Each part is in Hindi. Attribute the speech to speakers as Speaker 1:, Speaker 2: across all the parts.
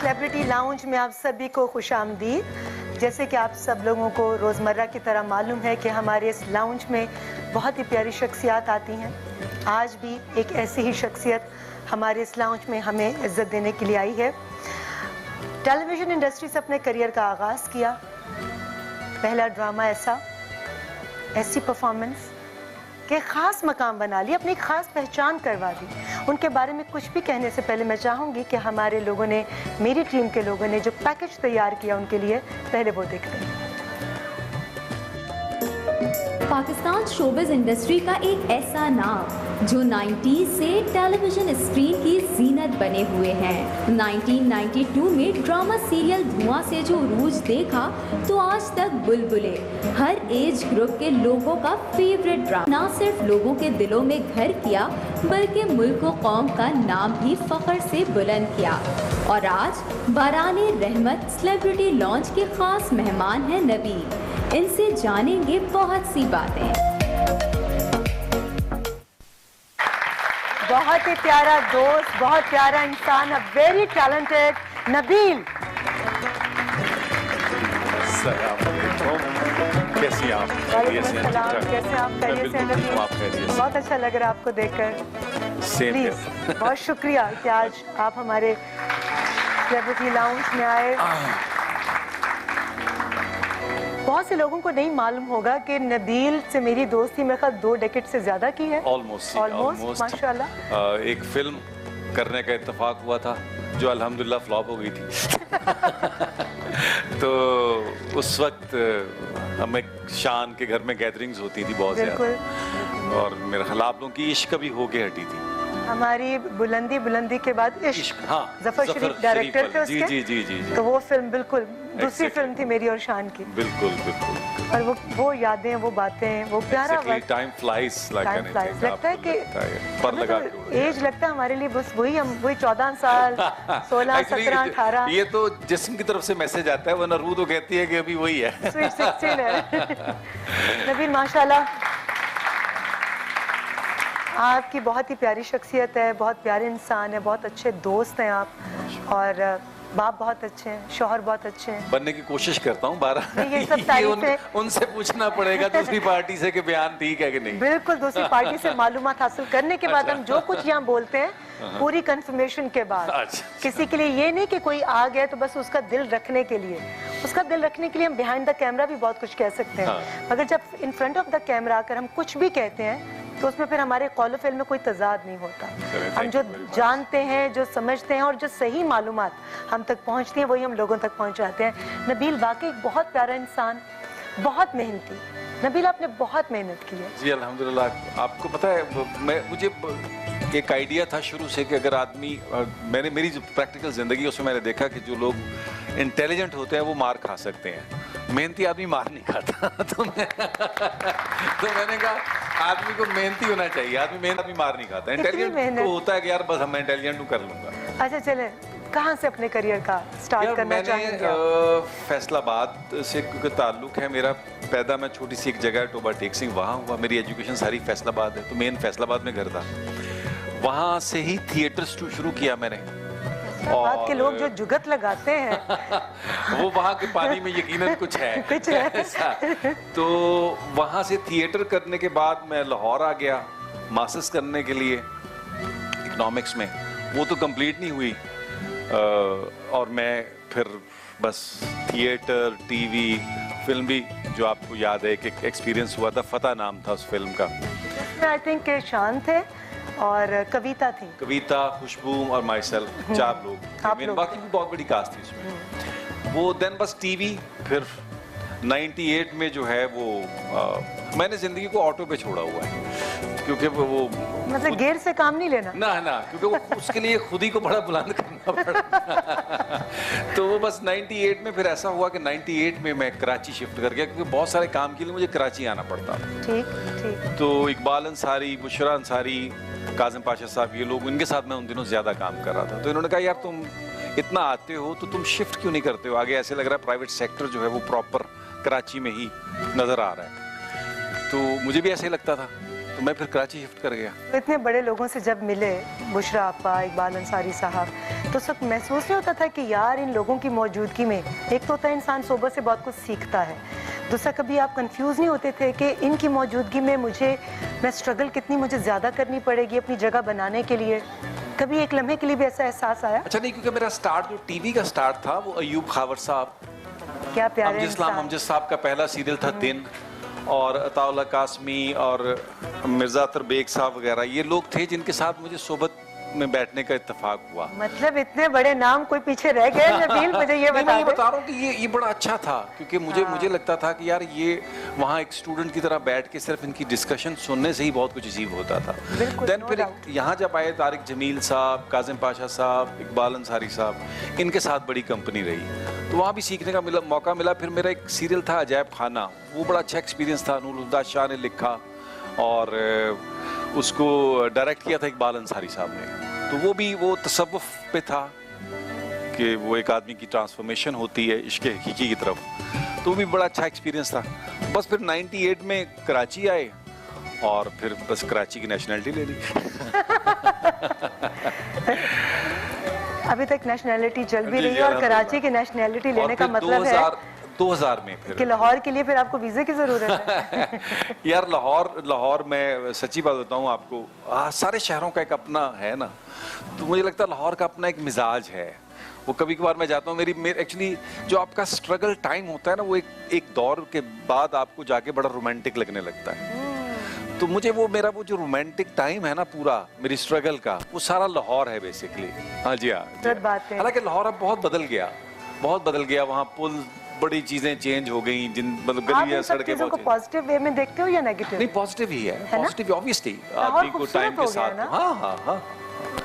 Speaker 1: सेलिब्रिटी लाउंज में आप सभी को खुशामदीद। जैसे कि आप सब लोगों को रोज़मर्रा की तरह मालूम है कि हमारे इस लाउंज में बहुत ही प्यारी शख्सियात आती हैं। आज भी एक ऐसी ही शख्सियत हमारे इस लाउंज में हमें इज़्ज़त देने के लिए आई है। टेलीविज़न इंडस्ट्री से अपने करियर का आगाज़ किया। पहला ड्रामा ऐसी परफॉर्मेंस के ख़ास मकाम बना लिया, अपनी ख़ास पहचान करवा दी। उनके बारे में कुछ भी कहने से पहले मैं चाहूँगी कि हमारे लोगों ने, मेरी टीम के लोगों ने जो पैकेज तैयार किया उनके लिए, पहले वो देखते हैं।
Speaker 2: पाकिस्तान शोबिज़ इंडस्ट्री का एक ऐसा नाम जो 90s से टेलीविज़न स्क्रीन की जीनत बने हुए हैं। 1992 में ड्रामा सीरियल धुआं से जो रूज देखा तो आज तक बुलबुले हर एज ग्रुप के लोगों का फेवरेट ड्रामा न सिर्फ लोगों के दिलों में घर किया बल्कि मुल्क व कौम का नाम भी फख्र से बुलंद किया। और आज बाराने रहमत सेलिब्रिटी लॉन्च के खास मेहमान हैं नबील। इनसे जानेंगे बहुत सी बातें।
Speaker 1: बहुत ही प्यारा दोस्त, बहुत प्यारा इंसान, अ वेरी टैलेंटेड नबील।
Speaker 3: कैसी आप?
Speaker 1: कैसे आप? खैरियत से हैं नबील? बहुत अच्छा लग रहा है आपको देखकर। प्लीज, बहुत शुक्रिया कि आज आप हमारे सेलिब्रिटी लाउंज में आए। बहुत से लोगों को नहीं मालूम होगा कि नबील से मेरी दोस्ती मेरे ख्याल 2 डेकेड से ज्यादा की है। ऑलमोस्ट माशाल्लाह।
Speaker 3: एक फिल्म करने का इत्तेफाक हुआ था जो अल्हम्दुलिल्लाह फ्लॉप हो गई थी। तो उस वक्त हमें शान के घर में गैदरिंग्स होती थी बहुत ज्यादा, और मेरे ख्याल आप लोगों की इश्क भी होके हटी थी।
Speaker 1: हमारी बुलंदी के बाद इश्क।
Speaker 3: हाँ,
Speaker 1: जफर शरीफ डायरेक्टर थे उसके।
Speaker 3: जी।
Speaker 1: तो वो फिल्म बिल्कुल दूसरी फिल्म थी मेरी और शान की।
Speaker 3: बिल्कुल।
Speaker 1: और वो यादें, वो बातें, वो प्यारा वक्त।
Speaker 3: टाइम फ्लाइज
Speaker 1: लगता है कि एज लगता है हमारे लिए बस वही 14 साल 16 17 18।
Speaker 3: ये तो जिस्म की तरफ से मैसेज आता है, वरना रूह तो कहती है कि अभी वही है।
Speaker 1: स्वीट 16 है। नबील माशाल्लाह आपकी बहुत ही प्यारी शख्सियत है, बहुत प्यारे इंसान है, बहुत अच्छे दोस्त हैं आप, और बाप बहुत अच्छे हैं, शौहर बहुत अच्छे हैं।
Speaker 3: बनने की कोशिश करता हूँ 12।
Speaker 1: ये सब तारीफ
Speaker 3: उनसे पूछना पड़ेगा दूसरी पार्टी से कि बयान ठीक है कि नहीं।
Speaker 1: बिल्कुल, दूसरी पार्टी से मालूमात हासिल करने के बाद हम जो कुछ यहाँ बोलते हैं पूरी कंफर्मेशन के बाद। किसी के लिए ये नहीं कि कोई आ गया तो बस उसका दिल रखने के लिए, उसका दिल रखने के लिए हम बिहाइंड द कैमरा भी बहुत कुछ कह सकते हैं, मगर जब in front of the camera आकर हम कुछ भी कहते हैं तो उसमें फिर हमारे कौल फेल में कोई तजाद नहीं होता। हम जो जानते हैं, जो समझते हैं और जो सही मालूमात हम तक पहुंचती हैं वही हम लोगों तक पहुंचाते हैं। नबील वाकई एक बहुत प्यारा इंसान, बहुत मेहनती। नबील आपने बहुत मेहनत की है।
Speaker 3: जी अल्हम्दुलिल्लाह। आपको पता है मुझे एक आइडिया था शुरू से कि अगर आदमी, मेरी जो प्रैक्टिकल ज़िंदगी है उसमें मैंने देखा कि जो लोग इंटेलिजेंट होते हैं वो मार खा सकते हैं, मेहनती आदमी मार नहीं खाता। तो मैंने कहा आदमी को मेहनती होना चाहिए, आदमी मार नहीं खाता। इंटेलिजेंट तो होता है कि यार बस हम इंटेलिजेंट हूँ कर लूँगा।
Speaker 1: अच्छा चले, कहाँ से अपने करियर का स्टार्ट करना चाहेंगे?
Speaker 3: फैसलाबाद से क्योंकि ताल्लुक है मेरा, पैदा मैं छोटी सी एक जगह टोबा टेक सिंह वहाँ हुआ, मेरी एजुकेशन सारी फैसलाबाद है, तो मेन फैसलाबाद में घर था। वहाँ से ही थिएटर शुरू किया मैंने।
Speaker 1: बात के लोग जो जुगत लगाते हैं
Speaker 3: वो वहाँ के पानी में यकीनन कुछ है।
Speaker 1: कुछ है
Speaker 3: ऐसा। तो वहाँ से थिएटर करने के बाद मैं लाहौर आ गया मास्टर्स करने के लिए इकोनॉमिक्स में। वो तो कंप्लीट नहीं हुई, और मैं फिर बस थिएटर, टीवी, फिल्म भी, जो आपको याद है एक एक्सपीरियंस हुआ था, फतेह नाम था उस फिल्म का।
Speaker 1: आई थिंक शान थे और कविता थी,
Speaker 3: कविता, खुशबू और माई सेल्फ, 4 लोग। बाकी भी बहुत बड़ी कास्ट थी उसमें। वो देन बस टीवी। फिर 98 में जो है वो मैंने जिंदगी को ऑटो पे छोड़ा हुआ है, क्योंकि वो
Speaker 1: मतलब गियर से काम नहीं लेना
Speaker 3: ना, क्योंकि वो उसके लिए खुद ही को बड़ा बुलंद करना पड़ा। तो वो बस 98 में फिर ऐसा हुआ कि 98 में मैं कराची शिफ्ट कर गया, क्योंकि बहुत सारे काम के लिए मुझे कराची आना पड़ता था।
Speaker 1: ठीक।
Speaker 3: तो इकबाल अंसारी, बुशरा अंसारी, काजिम पाशा साहब, ये लोग, इनके साथ मैं उन दिनों ज्यादा काम कर रहा था। तो इन्होंने कहा यार तुम इतना आते हो तो तुम शिफ्ट क्यों नहीं करते हो आगे? ऐसे लग रहा है प्राइवेट सेक्टर जो है वो प्रॉपर कराची में ही नजर आ रहा है। तो मुझे भी ऐसे ही लगता था। तो मैं फिर कराची शिफ्ट कर गया।
Speaker 1: तो इतने बड़े लोगों से जब मिले, बुशरा आपा, इकबाल अंसारी साहब, तो उस वक्त महसूस नहीं होता था कि यार इन लोगों की मौजूदगी में, एक तो होता है इंसान सोबत से बहुत कुछ सीखता है, दूसरा कभी आप कंफ्यूज नहीं होते थे कि इनकी मौजूदगी में मैं स्ट्रगल कितनी मुझे ज़्यादा करनी पड़ेगी अपनी जगह बनाने के लिए? कभी एक लम्हे के लिए भी ऐसा एहसास आया?
Speaker 3: अच्छा नहीं, क्योंकि मेरा स्टार्ट जो टीवी का स्टार्ट था वो अयूब खावर साहब,
Speaker 1: क्या प्यारे
Speaker 3: अमजद साहब का पहला सीरियल था दिन, और अताउल्ला कासमी और मिर्जा अतर बेग साहब वगैरह, ये लोग थे जिनके साथ मुझे सोबत में बैठने का इत्तेफाक हुआ।
Speaker 1: मतलब इतने बड़े नाम कोई पीछे रह गए नबील? मुझे ये
Speaker 3: मैं ये बता रहा हूँ कि ये बड़ा अच्छा था, क्योंकि मुझे लगता था कि यार ये वहाँ एक स्टूडेंट की तरह बैठ के सिर्फ इनकी डिस्कशन सुनने से ही बहुत कुछ अजीब होता था। देन फिर यहाँ जब आए तारिक जमील साहब, काजिम पाशा साहब, इकबाल अंसारी साहब, इनके साथ बड़ी कंपनी रही, तो वहाँ भी सीखने का मौका मिला। फिर मेरा एक सीरियल था अजायब खाना, वो बड़ा अच्छा एक्सपीरियंस था, नूरुल्लाह शाह ने लिखा और उसको डायरेक्ट किया था इकबाल अंसारी साहब ने। तो वो तसव्वुफ पे था कि वो एक आदमी की ट्रांसफॉर्मेशन होती है इश्क हकीकी की तरफ, तो वो भी बड़ा अच्छा एक्सपीरियंस था। बस फिर 98 में कराची आए और फिर बस कराची की नेशनलिटी ले ली।
Speaker 1: अभी तक नेशनलिटी चल भी रही है और कराची की नेशनलिटी लेने का मतलब है
Speaker 3: 2000 में फिर
Speaker 1: कि लाहौर के लिए फिर आपको वीजे की जरूरत है।
Speaker 3: यार लाहौर में सच्ची बात बताऊं आपको, सारे शहरों का एक अपना है ना, तो मुझे लगता है लाहौर का अपना एक मिजाज है। वो कभी कभार मैं जाता हूँ, मेरी एक्चुअली जो आपका स्ट्रगल टाइम होता है ना, वो एक दौर के बाद आपको जाके बड़ा रोमांटिक लगने लगता है। तो मुझे मेरा वो जो रोमांटिक टाइम है ना पूरा मेरी स्ट्रगल का, वो सारा लाहौर है बेसिकली। हाँ जी हाँ, हालांकि लाहौर अब बहुत बदल गया, वहाँ पुल, बड़ी चीजें चेंज हो गई, मतलब गलियां सड़कें
Speaker 1: को पॉजिटिव वे में देखते हो या नेगेटिव?
Speaker 3: नहीं, पॉजिटिव ही है, पॉजिटिव ऑब्वियसली आदमी को टाइम के साथ। हाँ,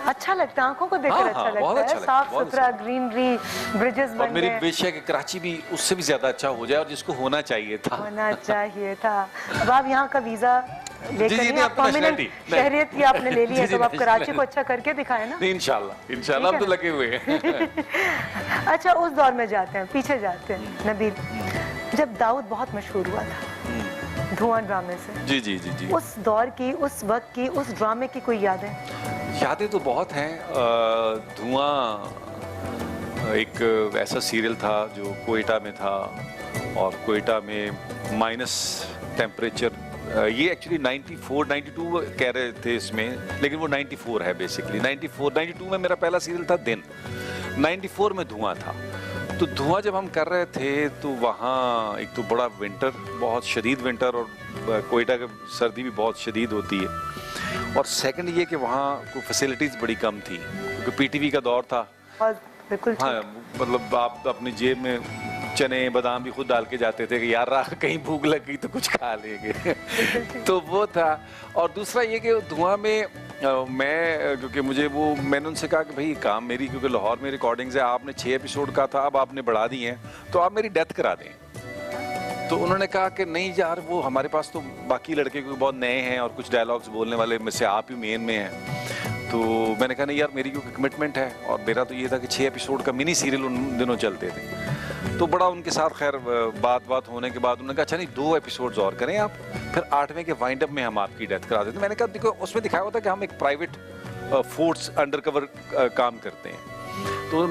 Speaker 1: अच्छा लगता है, आंखों को देखकर अच्छा लगता है, साफ सुथरा, ग्रीनरी, ब्रिजेस बन गए।
Speaker 3: और मेरी विश है कि कराची भी उससे भी ज्यादा अच्छा हो जाए, और जिसको होना चाहिए था। अब आप यहाँ का वीजा लेकर परमानेंट शहरियत की आपने ले ली है, तो आप कराची को अच्छा करके दिखाए ना। इंशाल्लाह हम तो लगे हुए हैं।
Speaker 1: अच्छा, उस दौर में जाते हैं, पीछे जाते हैं नबील, जब दाऊद बहुत मशहूर हुआ था धुआं ड्रामे से।
Speaker 3: जी।
Speaker 1: उस दौर की, उस वक्त की, उस ड्रामे की कोई यादें
Speaker 3: तो बहुत हैं। धुआं एक ऐसा सीरियल था जो कोयटा में था, और कोयटा में माइनस टेम्परेचर, ये एक्चुअली 92 कह रहे थे इसमें, लेकिन वो 94 है बेसिकली। 92 में मेरा पहला सीरियल था दिन, 94 में धुआं था। तो धुआं जब हम कर रहे थे तो वहाँ एक तो बड़ा विंटर, बहुत शदीद विंटर, और कोयटा की सर्दी भी बहुत शदीद होती है, और सेकंड ये कि वहाँ को फैसिलिटीज़ बड़ी कम थी, क्योंकि पीटीवी का दौर था।
Speaker 1: बिल्कुल।
Speaker 3: हाँ, मतलब आप अपनी जेब में चने बादाम भी खुद डाल के जाते थे कि यार कहीं भूख लग गई तो कुछ खा लेंगे। तो वो था। और दूसरा ये कि धुआं में मैं, क्योंकि मैंने उनसे कहा कि भाई काम मेरी, क्योंकि लाहौर में रिकॉर्डिंग्स है, आपने 6 एपिसोड का था, अब आपने बढ़ा दी हैं, तो आप मेरी डेथ करा दें। तो उन्होंने कहा कि नहीं यार, वो हमारे पास तो बाकी लड़के को बहुत नए हैं और कुछ डायलॉग्स बोलने वाले में से आप ही मेन में हैं। तो मैंने कहा नहीं यार, मेरी क्योंकि कमिटमेंट है, और मेरा तो ये था कि 6 एपिसोड का मिनी सीरियल उन दिनों चलते थे। तो बड़ा उनके साथ खैर बात होने के बाद उन्होंने कहा अच्छा नहीं, 2 एपिसोड्स और करें आप, फिर 8वें के वाइंड अप में हम आपकी डेथ करा देते। मैंने कहा देखो, उसमें दिखाया होता कि हम एक प्राइवेट फोर्स अंडरकवर काम करते हैं। तो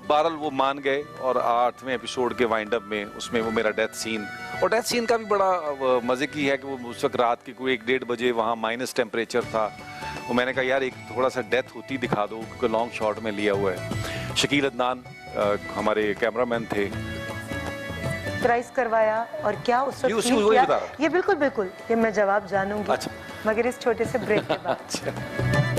Speaker 3: बहरहाल वो मान गए, और 8वें एपिसोड के वाइंड अप में उसमें वो मेरा डेथ सीन का भी बड़ा मज़े की है कि वो उस वक्त रात के कोई 1-1:30 बजे वहाँ माइनस टेम्परेचर था। वो मैंने कहा यार एक थोड़ा सा डेथ होती दिखा दो, क्योंकि लॉन्ग शॉट में लिया हुआ है। शकील अदनान हमारे कैमरामैन थे,
Speaker 1: प्राइस करवाया, और क्या उस वक्त किया? ये बिल्कुल ये मैं जवाब जानूंगी। अच्छा। मगर इस छोटे से ब्रेक के बाद। अच्छा।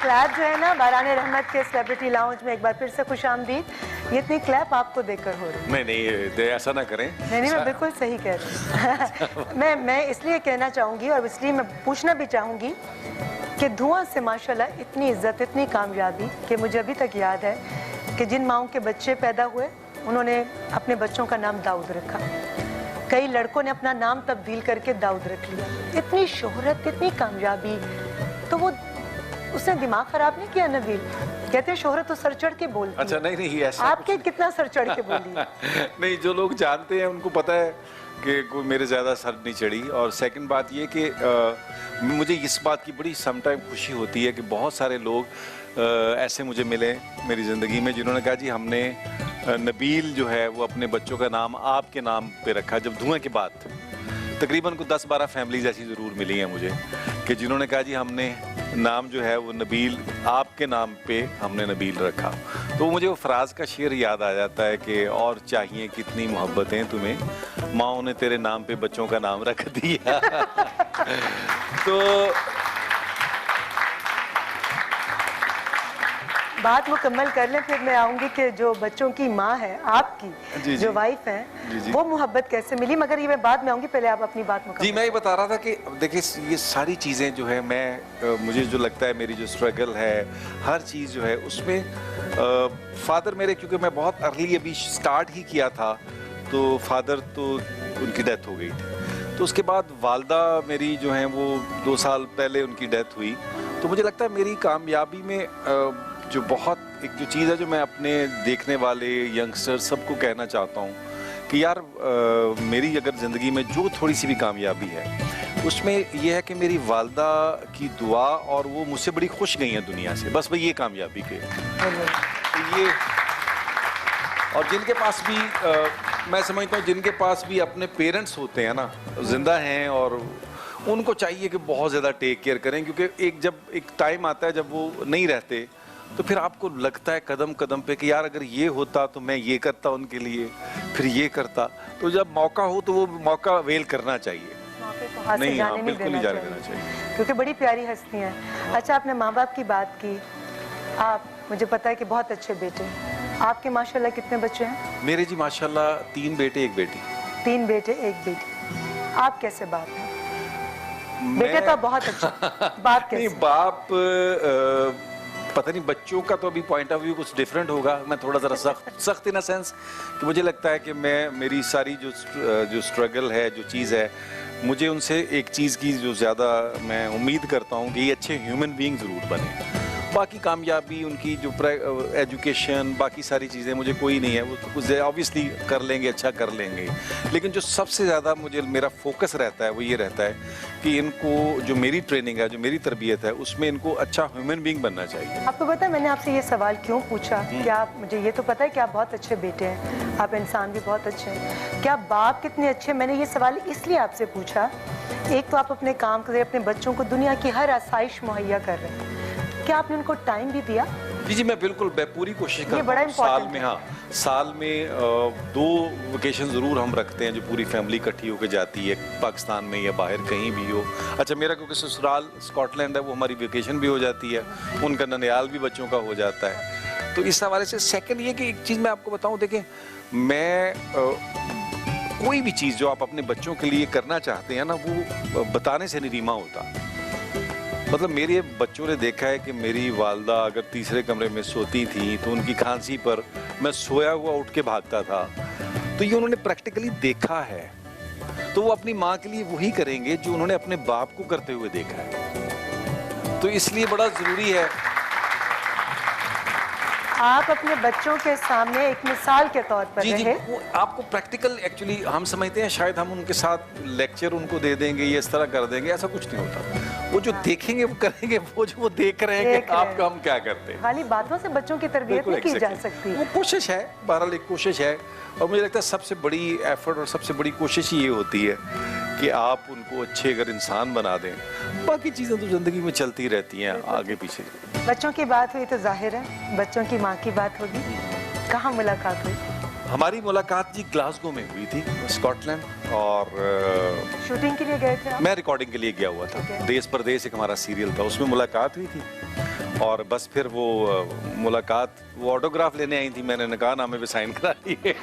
Speaker 1: क्लैप जो है ना बाराने रहमत के सेलिब्रिटी लाउंज में, एक बार फिर से खुशामदीद। ये इतनी क्लैप आपको देखकर हो रही है।
Speaker 3: नहीं, ऐसा ना करें।
Speaker 1: नहीं, मैं बिल्कुल सही कह रही हूँ। मैं इसलिए कहना चाहूँगी, और इसलिए मैं पूछना भी चाहूँगी कि धुआं से माशाल्लाह इतनी इज्जत, इतनी कामयाबी कि मुझे अभी तक याद है कि जिन माओं के बच्चे पैदा हुए उन्होंने अपने बच्चों का नाम दाऊद रखा। कई लड़कों ने अपना नाम तब्दील करके दाऊद रख लिया। इतनी शोहरत, इतनी कामयाबी, तो वो उसने दिमाग खराब नहीं किया नबील। कहते हैं शोहरत तो सर चढ़ के बोलती है।
Speaker 3: अच्छा, नहीं ऐसा
Speaker 1: आपके कितना सर चढ़ के बोली?
Speaker 3: नहीं, जो लोग जानते हैं उनको पता है कि कोई मेरे ज़्यादा सर नहीं चढ़ी। और सेकंड बात ये कि मुझे इस बात की बड़ी समटाइम खुशी होती है कि बहुत सारे लोग ऐसे मुझे मिले मेरी ज़िंदगी में जिन्होंने कहा जी हमने नबील जो है वो अपने बच्चों का नाम आपके नाम पे रखा। जब धुएं के बाद तकरीबन को 10-12 फैमिलीज ऐसी ज़रूर मिली हैं मुझे कि जिन्होंने कहा जी हमने नाम जो है वो नबील आपके नाम पे हमने नबील रखा। तो मुझे वो फ्राज का शेर याद आ जाता है कि और चाहिए कितनी मोहब्बतें तुम्हें, माँ ने तेरे नाम पे बच्चों का नाम रख दिया। तो
Speaker 1: बात मुकम्मल कर लें, फिर मैं आऊंगी कि जो बच्चों की माँ है आपकी,
Speaker 3: जी,
Speaker 1: जो
Speaker 3: जी।
Speaker 1: वाइफ है,
Speaker 3: जी।
Speaker 1: वो मोहब्बत कैसे मिली, मगर ये मैं बाद में आऊंगी, पहले आप अपनी बात मुकम्मल।
Speaker 3: जी, मैं ये बता रहा था कि देखिए ये सारी चीज़ें जो है मुझे जो लगता है मेरी जो स्ट्रगल है हर चीज़ जो है उसमें फादर मेरे, क्योंकि मैं बहुत अर्ली अभी स्टार्ट ही किया था तो फादर तो उनकी डेथ हो गई थी। तो उसके बाद वालदा मेरी जो है वो 2 साल पहले उनकी डेथ हुई। तो मुझे लगता है मेरी कामयाबी में जो बहुत एक जो चीज़ है जो मैं अपने देखने वाले यंगस्टर सबको कहना चाहता हूँ कि यार मेरी अगर ज़िंदगी में जो थोड़ी सी भी कामयाबी है उसमें यह है कि मेरी वालदा की दुआ और वो मुझसे बड़ी खुश गई हैं दुनिया से, बस भाई ये कामयाबी के तो ये। और जिनके पास भी मैं समझता हूँ जिनके पास भी अपने पेरेंट्स होते हैं ना, जिंदा हैं, और उनको चाहिए कि बहुत ज़्यादा टेक केयर करें, क्योंकि जब एक टाइम आता है जब वो नहीं रहते तो फिर आपको लगता है कदम कदम पे कि यार अगर ये होता तो मैं ये करता उनके लिए, फिर ये करता। तो जब मौका हो तो वो मौका वेल करना चाहिए।
Speaker 1: मौके को हाथ से
Speaker 3: नहीं,
Speaker 1: जाने
Speaker 3: हाँ, बिल्कुल नहीं
Speaker 1: देना
Speaker 3: जाने देना चाहिए।
Speaker 1: क्योंकि बड़ी प्यारी हस्ती हैं। अच्छा, आपने माँ बाप की बात की, आप, मुझे पता है कि बहुत अच्छे बेटे हैं। आपके माशाल्लाह कितने बच्चे हैं?
Speaker 3: मेरे जी माशाल्लाह 3 बेटे 1 बेटी।
Speaker 1: 3 बेटे 1 बेटी। आप कैसे बाप हैं? बेटे तो बहुत अच्छे, बाप कैसे?
Speaker 3: नहीं, बाप पता नहीं, बच्चों का तो अभी पॉइंट ऑफ व्यू कुछ डिफरेंट होगा। मैं थोड़ा ज़रा सख्त इन अ सेंस कि मुझे लगता है कि मेरी सारी जो स्ट्रगल है, जो चीज़ है, मुझे उनसे एक चीज़ की जो ज़्यादा मैं उम्मीद करता हूँ कि ये अच्छे ह्यूमन बीइंग ज़रूर बने। बाकी कामयाबी उनकी जो एजुकेशन, बाकी सारी चीज़ें मुझे कोई नहीं है, वो तो कुछ ऑब्वियसली कर लेंगे, अच्छा कर लेंगे। लेकिन जो सबसे ज़्यादा मुझे मेरा फोकस रहता है वो ये रहता है कि इनको जो मेरी ट्रेनिंग है, जो मेरी तरबियत है, उसमें इनको अच्छा ह्यूमन बीइंग बनना चाहिए।
Speaker 1: आपको पता है मैंने आपसे ये सवाल क्यों पूछा? कि आप, मुझे ये तो पता है कि आप बहुत अच्छे बेटे हैं, आप इंसान भी बहुत अच्छे हैं, क्या बाप कितने अच्छे? मैंने ये सवाल इसलिए आपसे पूछा, एक तो आप अपने काम कर रहे, अपने बच्चों को दुनिया की हर आसाइश मुहैया कर रहे हैं, क्या आपने उनको टाइम भी दिया?
Speaker 3: जी, मैं बिल्कुल पूरी कोशिश करता
Speaker 1: बड़ा
Speaker 3: हूँ। साल
Speaker 1: important
Speaker 3: में,
Speaker 1: है।
Speaker 3: हाँ, साल में 2 वेकेशन ज़रूर हम रखते हैं जो पूरी फैमिली इकट्ठी होकर जाती है, पाकिस्तान में या बाहर कहीं भी हो। अच्छा, मेरा क्योंकि ससुराल स्कॉटलैंड है, वो हमारी वेकेशन भी हो जाती है, उनका ननियाल भी बच्चों का हो जाता है। तो इस हवाले से सेकंड ये कि एक चीज़ मैं आपको बताऊँ, देखें, मैं कोई भी चीज़ जो आप अपने बच्चों के लिए करना चाहते हैं ना, वो बताने से नहीं रीमा होता। मतलब मेरे बच्चों ने देखा है कि मेरी वालदा अगर तीसरे कमरे में सोती थी तो उनकी खांसी पर मैं सोया हुआ उठ के भागता था। तो ये उन्होंने प्रैक्टिकली देखा है, तो वो अपनी माँ के लिए वही करेंगे जो उन्होंने अपने बाप को करते हुए देखा है। तो इसलिए बड़ा ज़रूरी है
Speaker 1: आप अपने बच्चों के सामने एक मिसाल के तौर पर
Speaker 3: जी,
Speaker 1: रहे।
Speaker 3: वो आपको प्रैक्टिकल, एक्चुअली हम समझते हैं शायद हम उनके साथ लेक्चर उनको दे देंगे, ये इस तरह कर देंगे, ऐसा कुछ नहीं होता। वो जो देखेंगे वो करेंगे, वो जो वो देख रहे हैं कि आप काम क्या करते हैं।
Speaker 1: खाली बातों से बच्चों की तरबियत नहीं की जा सकती।
Speaker 3: वो कोशिश है, बहरहाल एक कोशिश है, और मुझे लगता है सबसे बड़ी एफर्ट और सबसे बड़ी कोशिश ये होती है कि आप उनको अच्छे अगर इंसान बना दें। बाकी चीज़ें तो ज़िंदगी में चलती रहती हैं आगे पीछे।
Speaker 1: बच्चों की बात हुई तो जाहिर है बच्चों की माँ की बात होगी। कहाँ मुलाकात हुई?
Speaker 3: हमारी मुलाकात जी ग्लासगो में हुई थी, स्कॉटलैंड, और
Speaker 1: शूटिंग के लिए गए थे आप?
Speaker 3: मैं रिकॉर्डिंग के लिए गया हुआ था। देश परदेश एक हमारा सीरियल था, उसमें मुलाकात हुई थी, और बस फिर वो मुलाकात, वो ऑटोग्राफ लेने आई थी, मैंने निकाहनामे पे साइन करा दिए।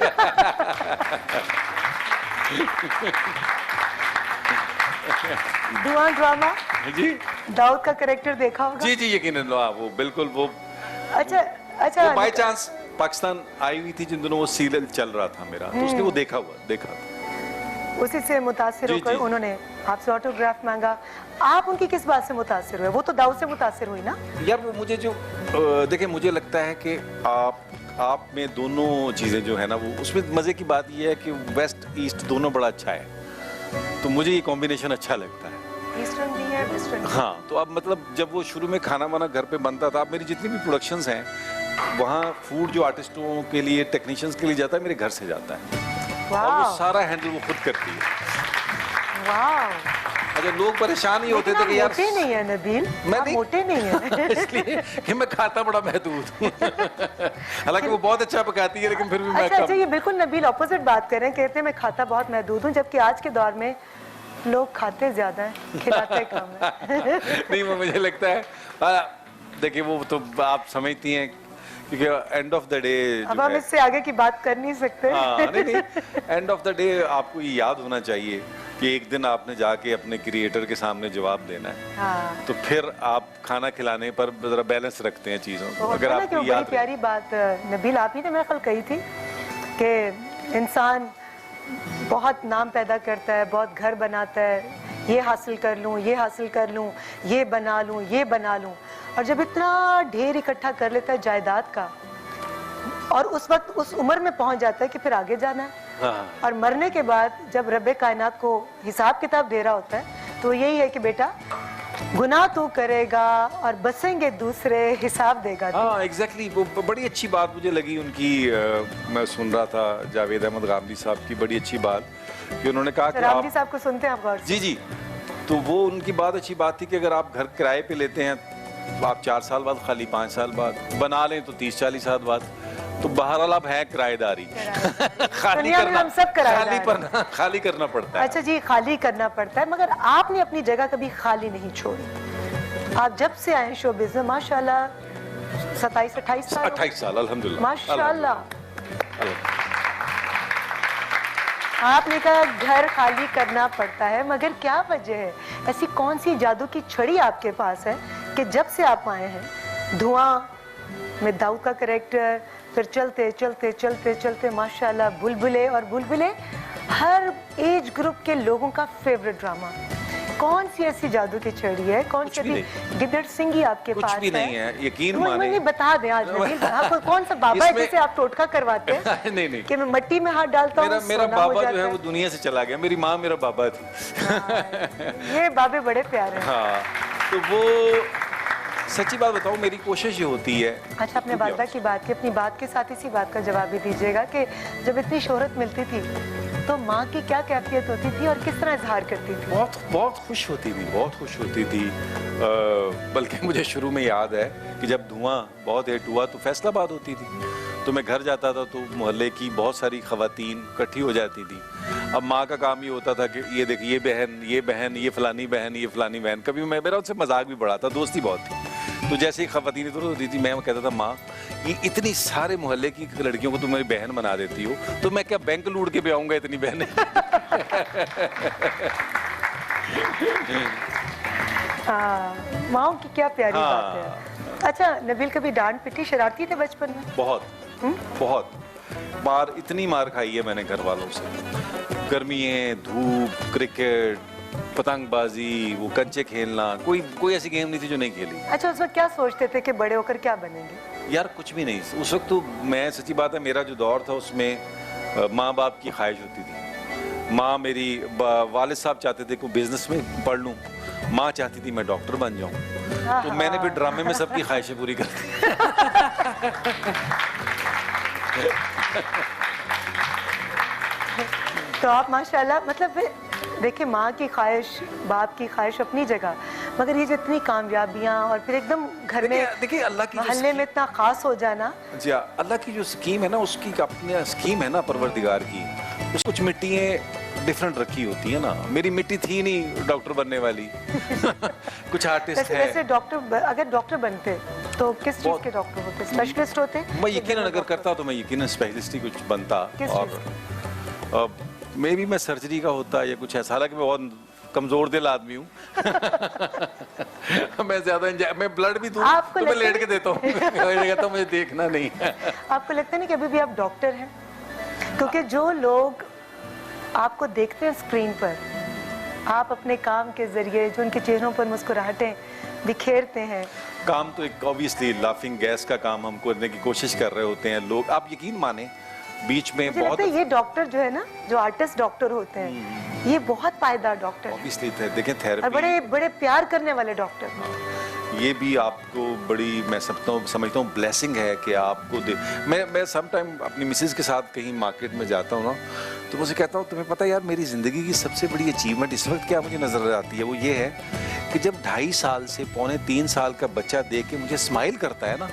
Speaker 1: दुआ ड्रामा
Speaker 3: जी,
Speaker 1: दाऊद का कैरेक्टर देखा होगा?
Speaker 3: जी जी यकीनन, वो बिल्कुल वो
Speaker 1: अच्छा अच्छा।
Speaker 3: बाय चांस पाकिस्तान आई हुई थी जिन दिनों वो सीरियल चल रहा था मेरा, तो उसने वो देखा था।
Speaker 1: उसी से मुतासिर
Speaker 3: जी,
Speaker 1: होकर
Speaker 3: जी।
Speaker 1: उन्होंने आपसे ऑटोग्राफ मांगा। आप उनकी किस बात से मुतासिर हुए? वो तो दाऊद से मुतासिर हुई ना?
Speaker 3: यार वो मुझे जो देखिए मुझे लगता है कि आप में दोनों चीज़ें जो है ना, वो उसमें मज़े की बात ये है कि वेस्ट ईस्ट दोनों बड़ा अच्छा है, तो मुझे ये कॉम्बिनेशन अच्छा लगता है।
Speaker 1: ईस्टर्न भी है वेस्टर्न भी।
Speaker 3: हाँ, तो अब मतलब जब वो शुरू में खाना वाना घर पे बनता था, अब मेरी जितनी भी प्रोडक्शंस हैं वहाँ फूड जो आर्टिस्टों के लिए टेक्नीशियंस के लिए जाता है मेरे घर से जाता है, और वो
Speaker 1: वाह
Speaker 3: सारा हैंडल वो खुद करती है।
Speaker 1: वाह।
Speaker 3: अच्छा, लोग परेशान ही होते
Speaker 1: लेकिन
Speaker 3: थे
Speaker 1: आप
Speaker 3: कि यार
Speaker 1: मोटे नहीं है नबील,
Speaker 3: मैं
Speaker 1: आप
Speaker 3: नहीं-
Speaker 1: मोटे नहीं है।
Speaker 3: इसलिए कि मैं खाता बड़ा महदूद हूँ। हालांकि वो बहुत अच्छा पकाती है, लेकिन फिर भी मैं
Speaker 1: अच्छा अच्छा,
Speaker 3: कम।
Speaker 1: ये बिल्कुल नबील ऑपोजिट बात कर रहे हैं, कहते हैं मैं खाता बहुत महदूद हूँ, जबकि आज के दौर में लोग खाते ज्यादा हैं, खिलाते कम है।
Speaker 3: नहीं, वो मुझे लगता है देखिए वो तो आप समझती हैं क्योंकि एंड ऑफ द डे
Speaker 1: अब हम इससे आगे की बात कर नहीं सकते।
Speaker 3: नहीं एंड ऑफ द डे आपको ये याद होना चाहिए कि एक दिन आपने जाके अपने क्रिएटर के सामने जवाब देना है,
Speaker 1: हाँ
Speaker 3: तो फिर आप खाना खिलाने पर जरा बैलेंस रखते हैं चीज़ों को।
Speaker 1: तो
Speaker 3: अगर
Speaker 1: होता है ना कि
Speaker 3: आपको
Speaker 1: वो बड़ी
Speaker 3: याद रहे।
Speaker 1: प्यारी बात नबील आप ही ने मेरे ख्याल कही थी कि इंसान बहुत नाम पैदा करता है, बहुत घर बनाता है, ये हासिल कर लूँ, ये हासिल कर लूँ, ये बना लूँ, ये बना लूँ, और जब इतना ढेर इकट्ठा कर लेता है जायदाद का, और उस वक्त उस उम्र में पहुंच जाता है कि फिर आगे जाना है,
Speaker 3: हाँ,
Speaker 1: और मरने के बाद जब रब्बे कायनात को हिसाब किताब दे रहा होता है तो यही है कि बेटा गुनाह तू करेगा और बसेंगे दूसरे, हिसाब देगा तू।
Speaker 3: हाँ एग्जैक्टली वो बड़ी अच्छी बात मुझे लगी उनकी। मैं सुन रहा था जावेद अहमद गामदी साहब की बड़ी अच्छी बात कि उन्होंने कहा कि
Speaker 1: रामजी
Speaker 3: आप
Speaker 1: साहब को सुनते हैं आप गौर से?
Speaker 3: जी जी, तो वो उनकी बात अच्छी बात थी कि अगर आप घर किराए पे लेते हैं तो आप 4 साल बाद खाली 5 साल बाद बना लें तो 30-40 साल बाद, तो बहरहाल अब है किराएदारी। खाली
Speaker 1: दुनिया में
Speaker 3: करना
Speaker 1: हम सब किराएदार
Speaker 3: खाली करना पड़ता है।
Speaker 1: अच्छा जी, खाली करना पड़ता है, मगर आपने अपनी जगह कभी खाली नहीं छोड़ी। आप जब से आए शोबिज़ में माशाल्लाह 27-28 साल
Speaker 3: 28 साल अल्हम्दुलिल्लाह
Speaker 1: माशाल्लाह।
Speaker 3: अल्हम्दुलिल्लाह।
Speaker 1: आपने कहा घर खाली करना पड़ता है, मगर क्या वजह है? ऐसी कौन सी जादू की छड़ी आपके पास है कि जब से आप आए हैं धुआं में दाऊद का कैरेक्टर, फिर चलते चलते चलते चलते माशाल्लाह बुलबुले, और बुलबुले हर एज ग्रुप के लोगों का फेवरेट ड्रामा। कौन सी ऐसी जादू की छड़ी है? कौन सी
Speaker 3: कुछ भी
Speaker 1: अभी गिद्दड़ सिंगी आपके
Speaker 3: कुछ
Speaker 1: पास
Speaker 3: भी नहीं है, यकीन
Speaker 1: मुझे
Speaker 3: माने।
Speaker 1: बता दें आज नबील, आपको कौन सा बाबा है
Speaker 3: इसमें-
Speaker 1: जिसे आप टोटका करवाते हैं
Speaker 3: नहीं नहीं,
Speaker 1: कि मैं मट्टी में हाथ डालता हूँ
Speaker 3: मेरा
Speaker 1: सोना हो
Speaker 3: बाबा जो
Speaker 1: जाता
Speaker 3: है वो दुनिया से चला गया, मेरी माँ मेरा बाबा थी।
Speaker 1: ये बाबे बड़े प्यारे हैं।
Speaker 3: हाँ, तो वो सच्ची बात बताऊं, मेरी कोशिश ये होती है।
Speaker 1: अच्छा, आपने वालदा की बात की, अपनी बात के साथ इसी बात का जवाब भी दीजिएगा कि जब इतनी शोहरत मिलती थी तो माँ की क्या कैफियत होती थी और किस तरह इजहार करती थी?
Speaker 3: बहुत बहुत खुश होती थी, बहुत खुश होती थी। बल्कि मुझे शुरू में याद है कि जब धुआं बहुत हिट हुआ तो फैसलाबाद होती थी, तो मैं घर जाता था तो मोहल्ले की बहुत सारी खवातीन इकट्ठी हो जाती थी। अब माँ का काम ये होता था कि ये देख, ये बहन, ये बहन, ये फलानी बहन, ये फलानी बहन। कभी मेरा उनसे मजाक भी बड़ा था, दोस्ती बहुत थी। तो जैसे ही खवातीन इधर होती थी, मैं कहता था माँ ये इतनी सारे मोहल्ले की लड़कियों को तुम मेरी बहन बना देती हो, तो मैं क्या बैंक लूट के भी आऊँगा इतनी बहनें?
Speaker 1: हाँ, माँ की क्या प्यारी
Speaker 3: हाँ।
Speaker 1: बात है। अच्छा नबील, कभी डांट पिटी, शरारती थे बचपन में?
Speaker 3: बहुत बहुत मार, इतनी मार खाई है मैंने घर वालों से। गर्मियाँ, धूप, क्रिकेट, पतंगबाजी, वो कंचे खेलना, कोई ऐसी गेम नहीं थी जो नहीं खेली।
Speaker 1: अच्छा, उस वक्त क्या सोचते थे कि बड़े होकर क्या बनेंगे?
Speaker 3: यार कुछ भी नहीं उस वक्त तो। मैं सच्ची बात है, मेरा जो दौर था उसमें माँ बाप की ख्वाहिश होती थी। माँ मेरी, वालिद साहब चाहते थे कि बिजनेस में पढ़ लूँ, माँ चाहती थी मैं डॉक्टर बन जाऊँ। तो मैंने फिर ड्रामे में सबकी ख्वाहिशें पूरी कर दी।
Speaker 1: तो आप माशाल्लाह, मतलब देखिए माँ की ख्वाहिश, बाप की ख्वाहिश अपनी जगह, मगर ये जितनी कामयाबियाँ और फिर एकदम घर में
Speaker 3: देखिए अल्लाह की
Speaker 1: मोहल्ले में इतना खास हो जाना।
Speaker 3: जी हाँ, अल्लाह की जो स्कीम है ना, उसकी अपनी स्कीम है ना परवरदिगार की। उस कुछ मिट्टियाँ डिफरेंट रखी होती है ना। मेरी मिट्टी थी नहीं डॉक्टर बनने वाली। कुछ आर्टिस्ट है।
Speaker 1: वैसे डॉक्टर, अगर डॉक्टर बनते तो किस चीज़ के डॉक्टर होते? स्पेशलिस्ट होते?
Speaker 3: मैं यकीनन अगर करता तो मैं यकीनन स्पेशलिस्ट ही कुछ बनता।
Speaker 1: किस
Speaker 3: और मे भी मैं सर्जरी का होता या कुछ ऐसा। हालांकि मैं बहुत कमज़ोर दिल आदमी हूँ। मैं ज्यादा मैं ब्लड भी दूं
Speaker 1: आपको
Speaker 3: तो मैं
Speaker 1: लगता
Speaker 3: लेट
Speaker 1: है-
Speaker 3: के देता हूँ मैं कहता हूँ मुझे देखना नहीं है।
Speaker 1: आपको लगता है ना कि अभी भी आप डॉक्टर हैं? क्योंकि जो लोग आपको देखते हैं स्क्रीन पर, आप अपने काम के जरिए जो उनके चेहरों पर मुस्कुराहटें बिखेरते हैं।
Speaker 3: काम तो एक ऑब्वियसली लाफिंग गैस का काम हम करने की कोशिश कर रहे होते हैं लोग। आप यकीन माने बीच में
Speaker 1: मुझे
Speaker 3: बहुत
Speaker 1: लगता है ये डॉक्टर जो है ना, जो आर्टिस्ट डॉक्टर होते हैं, ये बहुत पायदार डॉक्टर हैं
Speaker 3: ऑब्वियसली देखें
Speaker 1: और
Speaker 3: थेरेपी
Speaker 1: बड़े बड़े प्यार करने वाले डॉक्टर।
Speaker 3: ये भी आपको बड़ी मैं समझता हूँ ब्लेसिंग है कि आपको मैं सम टाइम अपनी मिसेज के साथ कहीं मार्केट में जाता हूँ ना, तो मुझे कहता हूँ तुम्हें पता है यार मेरी ज़िंदगी की सबसे बड़ी अचीवमेंट इस वक्त क्या मुझे नज़र आती है, वो ये है कि जब 2.5 साल से 2.25 साल का बच्चा देख के मुझे स्माइल करता है ना,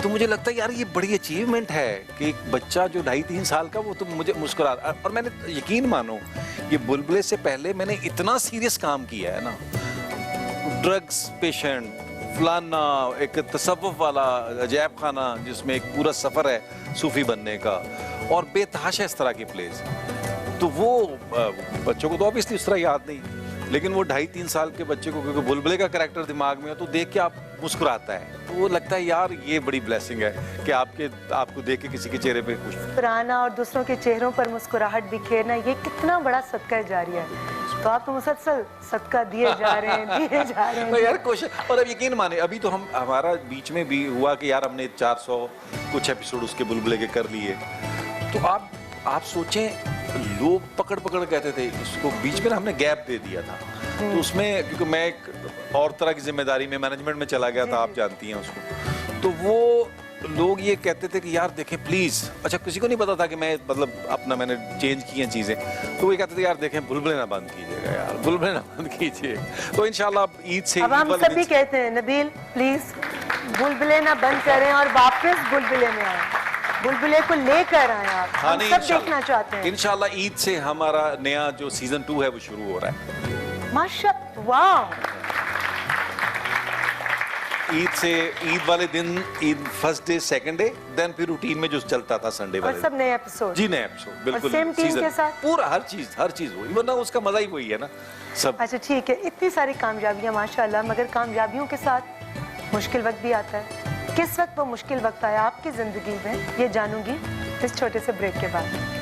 Speaker 3: तो मुझे लगता है यार ये बड़ी अचीवमेंट है कि एक बच्चा जो 2.5-3 साल का वो तो मुझे मुस्कुरा। और मैंने यकीन मानो ये बुलबुले से पहले मैंने इतना सीरियस काम किया है ना, ड्रग्स पेशेंट फलाना, एक तसव्वुफ वाला अजैब खाना जिसमें एक पूरा सफ़र है सूफी बनने का, और बेतहाशा इस तरह की प्लेस। तो वो बच्चों को तो ऑब्वियसली उस तरह याद नहीं, लेकिन वो 2.5-3 साल के बच्चे को क्योंकि बुलबुले का कैरेक्टर दिमाग में हो तो देख के आप मुस्कुराता है, तो वो लगता है यार ये बड़ी ब्लेसिंग है कि आपको देख के किसी के चेहरे पे खुश।
Speaker 1: मुस्कुराना और दूसरों के चेहरों पर मुस्कुराहट बिखेरना, ये कितना बड़ा सदका जारिया है। तो आप तो मुसलसल सदका दिए जा रहे हैं, दिए जा रहे
Speaker 3: तो
Speaker 1: हैं।
Speaker 3: यार कोशिश, और अब यकीन माने अभी तो हमारा बीच में भी हुआ कि यार हमने 400 कुछ एपिसोड उसके बुलबुले के कर लिए, तो आप सोचें लोग पकड़ कहते थे इसको, बीच में हमने गैप दे दिया था, तो उसमें क्योंकि मैं एक और तरह की जिम्मेदारी में मैनेजमेंट में चला गया था, आप जानती हैं उसको, तो वो लोग ये कहते थे कि यार देखें प्लीज, अच्छा किसी को नहीं पता था कि मैं मतलब अपना मैंने चेंज की हैं चीजें, तो वो ये कहते थे यार देखें बुलबुले ना बंद कीजिएगा यार, बुलबुले ना बंद कीजिए। तो इंशाल्लाह अब ईद से
Speaker 1: अब हम सभी कहते हैं नबील प्लीज बुलबुले ना बंद करें और वापस बुलबुले में आए, बुलबुले को लेकर आए आप।
Speaker 3: हाँ,
Speaker 1: हम
Speaker 3: नहीं,
Speaker 1: सब देखना चाहते हैं।
Speaker 3: इंशाल्लाह ईद से हमारा नया जो सीजन 2 है वो शुरू हो रहा है।
Speaker 1: माशाअल्लाह, वाह।
Speaker 3: ईद वाले दिन, Eid first day second day, then फिर रूटीन में जो चलता था संडे
Speaker 1: और
Speaker 3: वाले
Speaker 1: सब नए एपिसोड
Speaker 3: जी, नए एपिसोड बिल्कुल
Speaker 1: सेम टीम
Speaker 3: season,
Speaker 1: के साथ?
Speaker 3: पूरा हर चीज वही, वरना उसका मजा ही वही है ना सब।
Speaker 1: अच्छा ठीक है, इतनी सारी कामयाबियां माशाल्लाह, मगर कामयाबियों के साथ मुश्किल वक्त भी आता है। किस वक्त वो मुश्किल वक्त आया आपकी जिंदगी में, ये जानूंगी इस छोटे से ब्रेक के बाद।